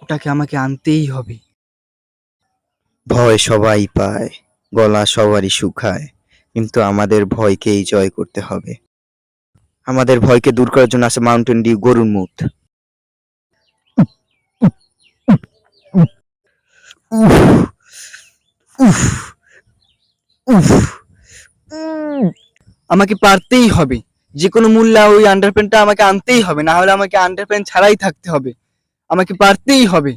ওটাকে আমাকে আনতেই হবে। ভয় সবাই পায়, গলা সবারই শুকায়, কিন্তু আমাদের ভয়কেই জয় করতে হবে। আমাদের ভয়কে দূর করার জন্য আছে মাউন্টেন ডিউ গরুর মুত। উফ, উফ, উফ। আমাকে পারতেই হবে, যে কোনো মূল্যে ওই আন্ডারপ্যান্টটা আমাকে আনতেই হবে, না হলে আমাকে আন্ডারপ্যান্ট ছাড়াই থাকতে হবে। আমাকে পারতেই হবে।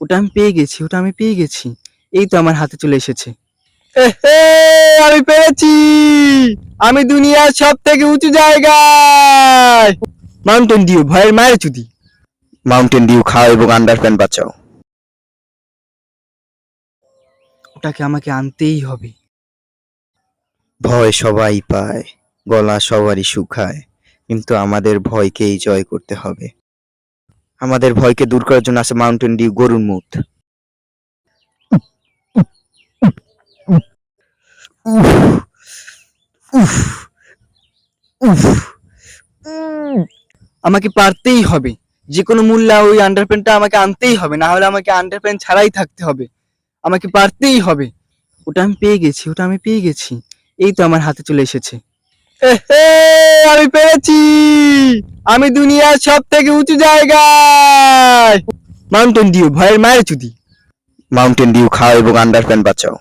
ওটা আমি পেয়ে গেছি, ওটা আমি পেয়ে গেছি। এই তো আমার হাতে চলে এসেছে। এহে, আমি পেরেছি। আমি দুনিয়ার সব থেকে উঁচু জায়গায়। মাউন্টেন ডিউ ভয়ের মায়ের চুদি। মাউন্টেন ডিউ খাও এবং আন্ডারপ্যান্ট বাঁচাও। ওটাকে আমাকে আনতেই হবে। ভয় সবাই পায়, গলা সবারই শুকায়, কিন্তু আমাদের ভয়কেই জয় করতে হবে। আমাদের ভয়কে দূর করার জন্য আছে মাউন্টেন ডিউ গরুর মুত। উফ, উফ, উফ। আমাকে পারতেই হবে, যে কোনো মূল্যে ওই আন্ডারপ্যান্টটা আমাকে আনতেই হবে, না হলে আমাকে আন্ডারপ্যান্ট ছাড়াই থাকতে হবে। আমাকে পারতেই হবে। ওটা আমি পেয়ে গেছি, ওটা আমি পেয়ে গেছি। এই তো আমার হাতে চলে এসেছে। এহে, আমি পেরেছি। আমি দুনিয়ার সব থেকে উঁচু জায়গায়। মাউন্টেন ডিউ ভয়ের মায়ের চুদি। মাউন্টেন ডিউ খাও এবং আন্ডারপ্যান্ট বাঁচাও।